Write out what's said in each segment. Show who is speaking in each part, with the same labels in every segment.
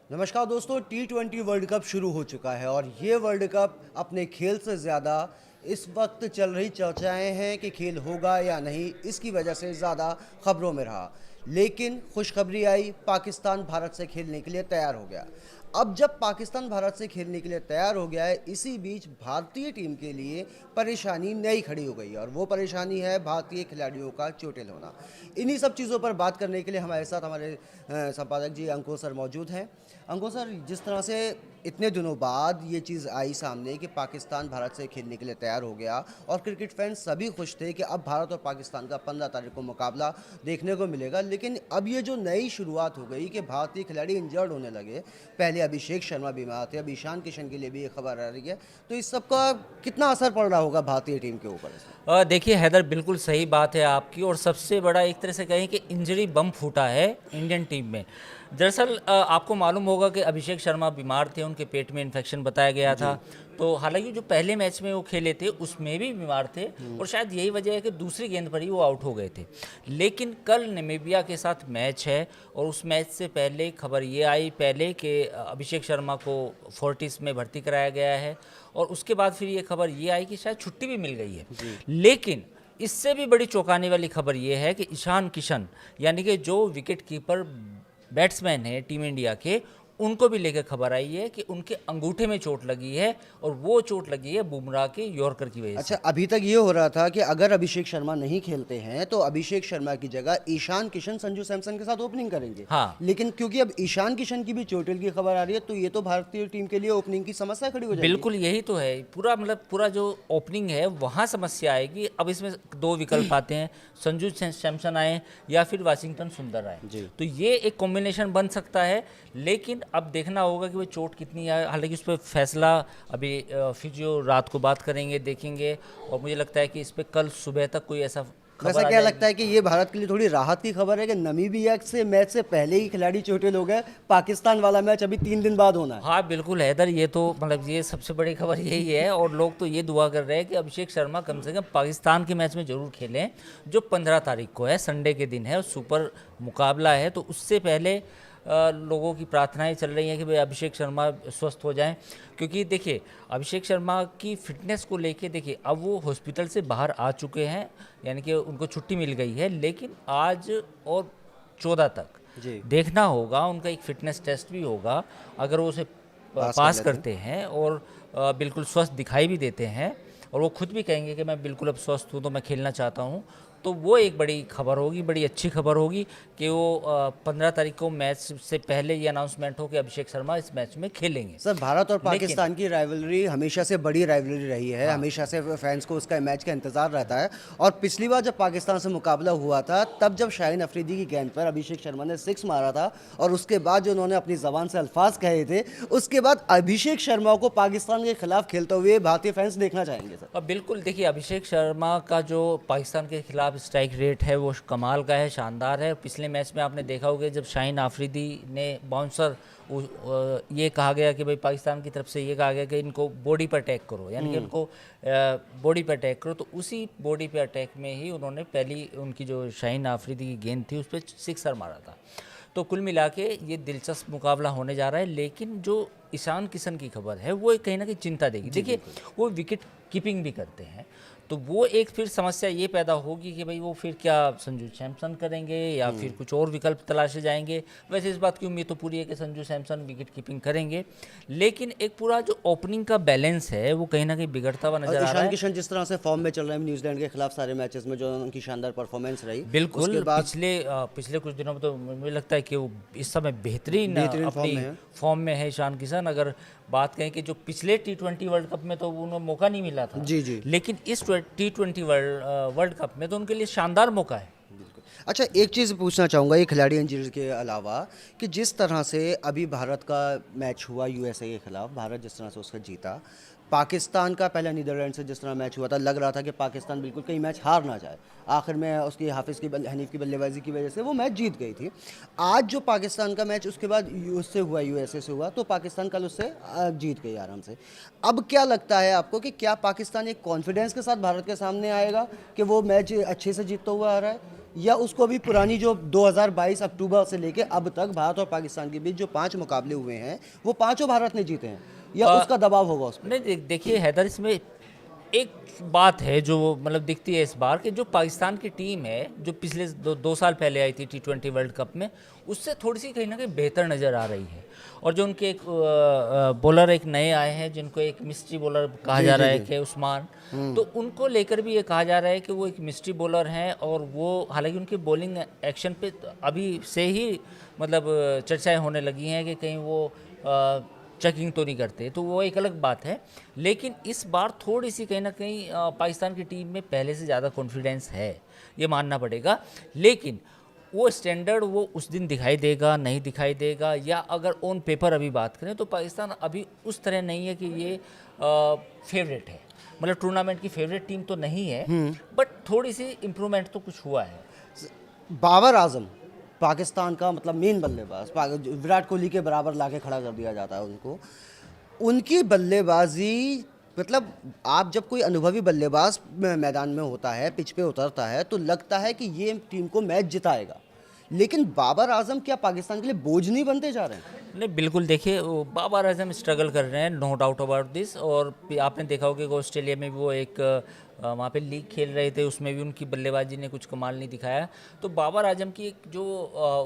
Speaker 1: नमस्कार दोस्तों, T20 world cup शुरू हो चुका है और ये वर्ल्ड कप अपने खेल से ज़्यादा इस वक्त चल रही चर्चाएं हैं कि खेल होगा या नहीं, इसकी वजह से ज़्यादा खबरों में रहा। लेकिन खुशखबरी आई, पाकिस्तान भारत से खेलने के लिए तैयार हो गया। अब जब पाकिस्तान भारत से खेलने के लिए तैयार हो गया है, इसी बीच भारतीय टीम के लिए परेशानी नई खड़ी हो गई है और वो परेशानी है भारतीय खिलाड़ियों का चोटिल होना। इन्हीं सब चीज़ों पर बात करने के लिए हमारे साथ हमारे संपादक जी अंकुर सर मौजूद हैं। अंकुर सर, जिस तरह से इतने दिनों बाद ये चीज़ आई सामने कि पाकिस्तान भारत से खेलने के लिए तैयार हो गया और क्रिकेट फैंस सभी खुश थे कि अब भारत और पाकिस्तान का 15 तारीख को मुकाबला देखने को मिलेगा। लेकिन अब ये जो नई शुरुआत हो गई कि भारतीय खिलाड़ी इंजर्ड होने लगे, पहले अभिषेक शर्मा बीमार थे, अब ईशान किशन के लिए भी ये खबर आ रही है, तो इस सब का कितना असर पड़ रहा होगा भारतीय टीम के ऊपर?
Speaker 2: देखिए हैदर, बिल्कुल सही बात है आपकी। और सबसे बड़ा एक तरह से कहें कि इंजरी बम फूटा है इंडियन टीम में। दरअसल आपको मालूम होगा कि अभिषेक शर्मा बीमार थे, उनके पेट में इन्फेक्शन बताया गया था। तो हालांकि जो पहले मैच में वो खेले थे उसमें भी बीमार थे और शायद यही वजह है कि दूसरी गेंद पर ही वो आउट हो गए थे। लेकिन कल नामीबिया के साथ मैच है और उस मैच से पहले खबर ये आई पहले कि अभिषेक शर्मा को फोर्टिस में भर्ती कराया गया है और उसके बाद फिर ये खबर ये आई कि शायद छुट्टी भी मिल गई है। लेकिन इससे भी बड़ी चौंकाने वाली खबर ये है कि ईशान किशन यानी कि जो विकेट कीपर बैट्समैन है टीम इंडिया के, उनको भी लेकर खबर आई है कि उनके अंगूठे में चोट लगी है और वो चोट लगी है बुमराह के यॉर्कर की वजह से।
Speaker 1: अच्छा, अभी तक ये हो रहा था कि अगर अभिषेक शर्मा नहीं खेलते हैं तो अभिषेक शर्मा की जगह ईशान किशन संजू सैमसन के साथ ओपनिंग करेंगे।
Speaker 2: हाँ,
Speaker 1: लेकिन क्योंकि अब ईशान किशन की भी चोटिल की खबर आ रही है, तो ये तो भारतीय टीम के लिए ओपनिंग की समस्या खड़ी हो जाएगी।
Speaker 2: बिल्कुल यही तो है। पूरा मतलब पूरा जो ओपनिंग है वहाँ समस्या आएगी। अब इसमें दो विकल्प आते हैं, संजू सैमसन आए या फिर वाशिंगटन सुंदर आए। तो ये एक कॉम्बिनेशन बन सकता है, लेकिन अब देखना होगा कि वो चोट कितनी है। हालांकि उस पर फैसला अभी फिजियो रात को बात करेंगे, देखेंगे और मुझे लगता है कि इस पर कल सुबह तक कोई ऐसा
Speaker 1: वैसा क्या लगता है कि ये भारत के लिए थोड़ी राहत की खबर है कि नामीबिया से मैच से पहले ही खिलाड़ी चोटिल हो गए, पाकिस्तान वाला मैच अभी 3 दिन बाद होना है।
Speaker 2: हाँ बिल्कुल हैदर, ये तो मतलब ये सबसे बड़ी खबर यही है और लोग तो ये दुआ कर रहे हैं कि अभिषेक शर्मा कम से कम पाकिस्तान के मैच में ज़रूर खेलें जो 15 तारीख को है, संडे के दिन है और सुपर मुकाबला है। तो उससे पहले लोगों की प्रार्थनाएं चल रही हैं कि भाई अभिषेक शर्मा स्वस्थ हो जाएं, क्योंकि देखिए अभिषेक शर्मा की फिटनेस को लेके देखिए अब वो हॉस्पिटल से बाहर आ चुके हैं, यानी कि उनको छुट्टी मिल गई है। लेकिन आज और 14 तक देखना होगा, उनका एक फिटनेस टेस्ट भी होगा। अगर वो उसे पास करते हैं और बिल्कुल स्वस्थ दिखाई भी देते हैं और वो खुद भी कहेंगे कि मैं बिल्कुल अब स्वस्थ हूँ तो मैं खेलना चाहता हूँ, तो वो एक बड़ी खबर होगी, बड़ी अच्छी खबर होगी कि वो 15 तारीख को मैच से पहले ये अनाउंसमेंट हो कि अभिषेक शर्मा इस मैच में खेलेंगे।
Speaker 1: सर, भारत और पाकिस्तान की राइवलरी हमेशा से बड़ी राइवलरी रही है।
Speaker 2: हाँ।
Speaker 1: हमेशा से फैंस को उसका मैच का इंतजार रहता है और पिछली बार जब पाकिस्तान से मुकाबला हुआ था तब जब शाहीन अफरीदी की गेंद पर अभिषेक शर्मा ने 6 मारा था और उसके बाद जो उन्होंने अपनी जबान से अल्फाज कहे थे, उसके बाद अभिषेक शर्मा को पाकिस्तान के खिलाफ खेलते हुए भारतीय फैंस देखना चाहेंगे। सर
Speaker 2: बिल्कुल, देखिए अभिषेक शर्मा का जो पाकिस्तान के खिलाफ स्ट्राइक रेट है वो कमाल का है, शानदार है। पिछले मैच में आपने देखा होगा जब शाहीन आफरीदी ने बाउंसर ये कहा गया कि भाई पाकिस्तान की तरफ से ये कहा गया कि इनको बॉडी पर अटैक करो, यानी कि उनको बॉडी पर अटैक करो, तो उसी बॉडी पर अटैक में ही उन्होंने पहली उनकी जो शाहीन आफरीदी की गेंद थी उस पर 6 मारा था। तो कुल मिला के ये दिलचस्प मुकाबला होने जा रहा है। लेकिन जो ईशान किशन की खबर है वो कहीं ना कहीं चिंता देगी। देखिए वो विकेट कीपिंग भी करते हैं, तो वो एक फिर समस्या ये पैदा होगी कि भाई वो फिर क्या संजू सैमसन करेंगे या फिर कुछ और विकल्प तलाशे जाएंगे। वैसे इस बात की उम्मीद तो पूरी है कि संजू सैमसन विकेट कीपिंग करेंगे, लेकिन एक पूरा जो ओपनिंग का बैलेंस है वो कहीं ना कहीं बिगड़ता हुआ नजर आ रहा है।
Speaker 1: ईशान किशन जिस तरह से फॉर्म में चल रहे हैं न्यूजीलैंड के खिलाफ सारे मैचेस में जो उनकी शानदार परफॉर्मेंस रही,
Speaker 2: बिल्कुल पिछले कुछ दिनों में तो मुझे लगता है कि वो इस समय बेहतरीन अपनी फॉर्म में है ईशान किशन। अगर बात कहें कि जो पिछले T20 वर्ल्ड कप में तो उन्हें मौका नहीं मिला था, लेकिन इस T20 वर्ल्ड कप में तो उनके लिए शानदार मौका है।
Speaker 1: अच्छा, एक चीज़ पूछना चाहूँगा ये खिलाड़ी इंजरीज के अलावा कि जिस तरह से अभी भारत का मैच हुआ यूएसए के खिलाफ, भारत जिस तरह से उसका जीता, पाकिस्तान का पहला नीदरलैंड से जिस तरह मैच हुआ था, लग रहा था कि पाकिस्तान बिल्कुल कहीं मैच हार ना जाए। आखिर में उसकी हनीफ की बल्लेबाजी की वजह से वो मैच जीत गई थी। आज जो पाकिस्तान का मैच उसके बाद उससे हुआ, यूएसए से हुआ, तो पाकिस्तान कल उससे जीत गई आराम से। अब क्या लगता है आपको कि क्या पाकिस्तान एक कॉन्फिडेंस के साथ भारत के सामने आएगा कि वो मैच अच्छे से जीतता हुआ आ रहा है, या उसको भी पुरानी जो 2022 अक्टूबर से लेके अब तक भारत और पाकिस्तान के बीच जो 5 मुकाबले हुए हैं वो पांचों भारत ने जीते हैं, या उसका दबाव होगा उस पर?
Speaker 2: नहीं देखिए हैदर, इसमें एक बात है जो मतलब दिखती है इस बार कि जो पाकिस्तान की टीम है जो पिछले दो साल पहले आई थी T20 वर्ल्ड कप में, उससे थोड़ी सी कहीं ना कहीं बेहतर नज़र आ रही है। और जो उनके एक बॉलर एक नए आए हैं जिनको एक मिस्ट्री बॉलर कहा जा रहा है कि उस्मान, तो उनको लेकर भी ये कहा जा रहा है कि वो एक मिस्ट्री बॉलर हैं। और वो हालांकि उनकी बॉलिंग एक्शन पे अभी से ही मतलब चर्चाएं होने लगी हैं कि कहीं वो चेकिंग तो नहीं करते, तो वो एक अलग बात है। लेकिन इस बार थोड़ी सी कहीं ना कहीं पाकिस्तान की टीम में पहले से ज़्यादा कॉन्फिडेंस है, ये मानना पड़ेगा। लेकिन वो स्टैंडर्ड वो उस दिन दिखाई देगा नहीं दिखाई देगा, या अगर ऑन पेपर अभी बात करें तो पाकिस्तान अभी उस तरह नहीं है कि ये फेवरेट है, मतलब टूर्नामेंट की फेवरेट टीम तो नहीं है, बट थोड़ी सी इम्प्रूवमेंट तो कुछ हुआ है।
Speaker 1: बाबर आजम पाकिस्तान का मतलब मेन बल्लेबाज, विराट कोहली के बराबर लाके खड़ा कर दिया जाता है उनको। उनकी बल्लेबाजी मतलब आप जब कोई अनुभवी बल्लेबाज मैदान में होता है, पिच पे उतरता है, तो लगता है कि ये टीम को मैच जिताएगा। लेकिन बाबर आजम क्या पाकिस्तान के लिए बोझ नहीं बनते जा रहे हैं?
Speaker 2: नहीं बिल्कुल, देखिए वो बाबर आजम स्ट्रगल कर रहे हैं, नो डाउट अबाउट दिस। और आपने देखा होगा कि ऑस्ट्रेलिया में भी वो एक वहाँ पे लीग खेल रहे थे, उसमें भी उनकी बल्लेबाजी ने कुछ कमाल नहीं दिखाया। तो बाबर आजम की एक जो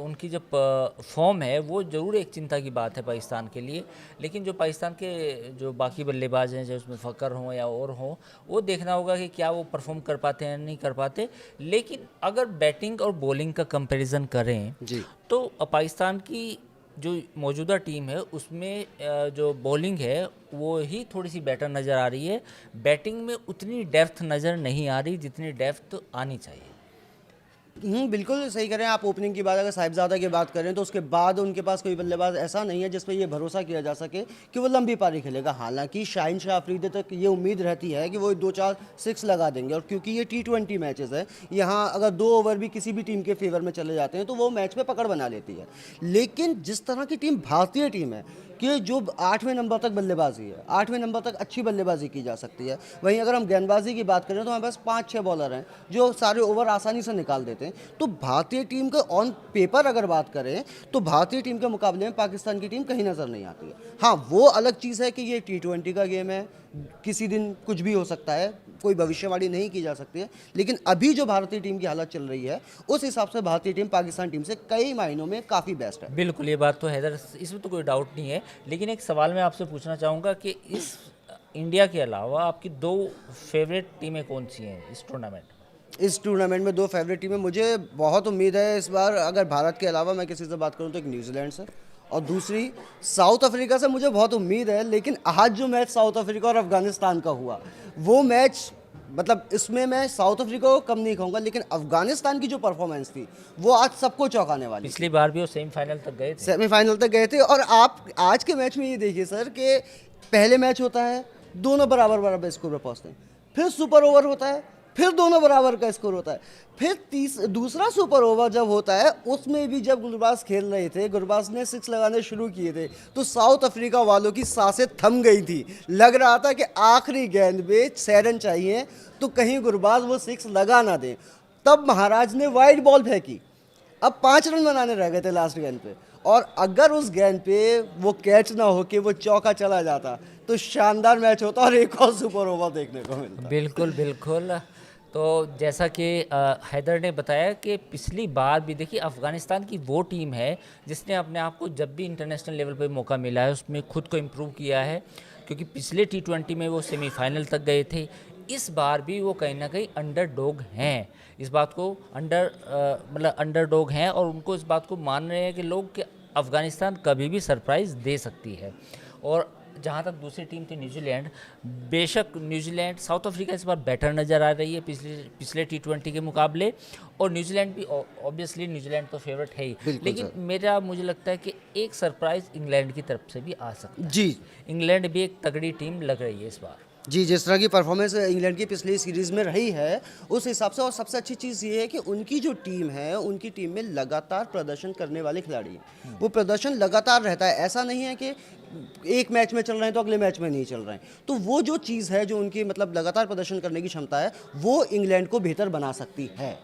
Speaker 2: उनकी जो फॉर्म है वो ज़रूर एक चिंता की बात है पाकिस्तान के लिए। लेकिन जो पाकिस्तान के जो बाकी बल्लेबाज हैं, चाहे उसमें फ़कर हों या और हों, वो देखना होगा कि क्या वो परफॉर्म कर पाते हैं नहीं कर पाते। लेकिन अगर बैटिंग और बॉलिंग का कंपैरिजन करें
Speaker 1: जी,
Speaker 2: तो पाकिस्तान की जो मौजूदा टीम है उसमें जो बॉलिंग है वो ही थोड़ी सी बेटर नज़र आ रही है। बैटिंग में उतनी डेप्थ नज़र नहीं आ रही जितनी डेप्थ आनी चाहिए।
Speaker 1: बिल्कुल सही करें आप। ओपनिंग की बात अगर साहिबजादा की बात करें तो उसके बाद उनके पास कोई बल्लेबाज ऐसा नहीं है जिस पर ये भरोसा किया जा सके कि वो लंबी पारी खेलेगा। हालांकि शाहीन शाह अफरीदी तक ये उम्मीद रहती है कि वो 2-4 सिक्स लगा देंगे, और क्योंकि ये T20 मैचेस है, यहाँ अगर 2 ओवर भी किसी भी टीम के फेवर में चले जाते हैं तो वो मैच में पकड़ बना लेती है। लेकिन जिस तरह की टीम भारतीय टीम है कि जो 8वें नंबर तक बल्लेबाजी है, 8वें नंबर तक अच्छी बल्लेबाजी की जा सकती है। वहीं अगर हम गेंदबाजी की बात करें तो हमारे पास 5-6 बॉलर हैं जो सारे ओवर आसानी से निकाल देते हैं। तो भारतीय टीम का ऑन पेपर अगर बात करें तो भारतीय टीम के मुकाबले में पाकिस्तान की टीम कहीं नज़र नहीं आती है। हाँ, वो अलग चीज़ है कि ये T20 का गेम है, किसी दिन कुछ भी हो सकता है, कोई भविष्यवाणी नहीं की जा सकती है। लेकिन अभी जो भारतीय टीम की हालत चल रही है उस हिसाब से भारतीय टीम पाकिस्तान टीम से कई मायनों में काफ़ी बेस्ट है।
Speaker 2: बिल्कुल, ये बात तो हैदर, इसमें तो कोई डाउट नहीं है। लेकिन एक सवाल मैं आपसे पूछना चाहूँगा कि इस इंडिया के अलावा आपकी 2 फेवरेट टीमें कौन सी हैं इस टूर्नामेंट?
Speaker 1: इस टूर्नामेंट में 2 फेवरेट टीमें, मुझे बहुत उम्मीद है इस बार अगर भारत के अलावा मैं किसी से बात करूं तो एक न्यूजीलैंड से और दूसरी साउथ अफ्रीका से मुझे बहुत उम्मीद है। लेकिन आज जो मैच साउथ अफ्रीका और अफगानिस्तान का हुआ वो मैच, मतलब इसमें मैं साउथ अफ्रीका को कम नहीं कहूँगा, लेकिन अफगानिस्तान की जो परफॉर्मेंस थी वो आज सबको चौंकाने वाली थी।
Speaker 2: पिछली बार भी वो सेमीफाइनल तक गए थे।
Speaker 1: सेमीफाइनल तक गए थे। और आप आज के मैच में ये देखिए सर कि पहले मैच होता है, दोनों बराबर बराबर स्कोर पर पहुँचते हैं, फिर सुपर ओवर होता है, फिर दोनों बराबर का स्कोर होता है, फिर दूसरा सुपर ओवर जब होता है उसमें भी जब गुरबाज खेल रहे थे, गुरबाज ने 6 लगाने शुरू किए थे तो साउथ अफ्रीका वालों की सांसें थम गई थी। लग रहा था कि आखिरी गेंद पे 6 रन चाहिए तो कहीं गुरबाज वो 6 लगा ना दें। तब महाराज ने वाइड बॉल फेंकी, अब 5 रन बनाने रह गए थे लास्ट गेंद पे, और अगर उस गेंद पे वो कैच ना होके वो चौका चला जाता तो शानदार मैच होता और एक और सुपर ओवर देखने को मिलता।
Speaker 2: बिल्कुल बिल्कुल। तो जैसा कि हैदर ने बताया कि पिछली बार भी देखिए अफ़गानिस्तान की वो टीम है जिसने अपने आप को जब भी इंटरनेशनल लेवल पे मौका मिला है उसमें खुद को इम्प्रूव किया है, क्योंकि पिछले T20 में वो सेमीफाइनल तक गए थे। इस बार भी वो कहीं ना कहीं अंडरडॉग हैं, इस बात को मतलब अंडरडॉग हैं, और उनको इस बात को मान रहे हैं कि लोग कि अफ़गानिस्तान कभी भी सरप्राइज़ दे सकती है। और जहाँ तक दूसरी टीम थी न्यूजीलैंड, बेशक न्यूजीलैंड, साउथ अफ्रीका इस बार बेटर नज़र आ रही है पिछले T20 के मुकाबले, और न्यूजीलैंड भी ऑब्वियसली न्यूजीलैंड तो फेवरेट है ही, लेकिन मुझे लगता है कि एक सरप्राइज़ इंग्लैंड की तरफ से भी आ सकता है।
Speaker 1: जी,
Speaker 2: इंग्लैंड भी एक तगड़ी टीम लग रही है इस बार।
Speaker 1: जी, जिस तरह की परफॉर्मेंस इंग्लैंड की पिछली सीरीज़ में रही है उस हिसाब से, और सबसे अच्छी चीज़ ये है कि उनकी जो टीम है उनकी टीम में लगातार प्रदर्शन करने वाले खिलाड़ी हैं। वो प्रदर्शन लगातार रहता है, ऐसा नहीं है कि एक मैच में चल रहे हैं तो अगले मैच में नहीं चल रहे हैं। तो वो जो चीज़ है जो उनकी मतलब लगातार प्रदर्शन करने की क्षमता है वो इंग्लैंड को बेहतर बना सकती है।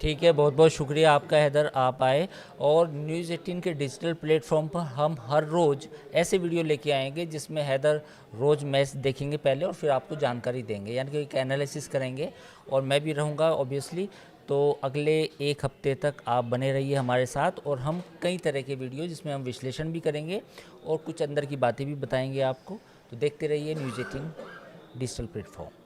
Speaker 2: ठीक है, बहुत बहुत शुक्रिया आपका हैदर, आप आए। और न्यूज़ 18 के डिजिटल प्लेटफॉर्म पर हम हर रोज़ ऐसे वीडियो लेके आएंगे जिसमें हैदर रोज़ मैच देखेंगे पहले और फिर आपको जानकारी देंगे, यानी कि एक एनालिसिस करेंगे। और मैं भी रहूँगा ऑब्वियसली। तो अगले एक हफ्ते तक आप बने रहिए हमारे साथ, और हम कई तरह के वीडियो जिसमें हम विश्लेषण भी करेंगे और कुछ अंदर की बातें भी बताएंगे आपको। तो देखते रहिए न्यूज़ 18 डिजिटल प्लेटफॉर्म।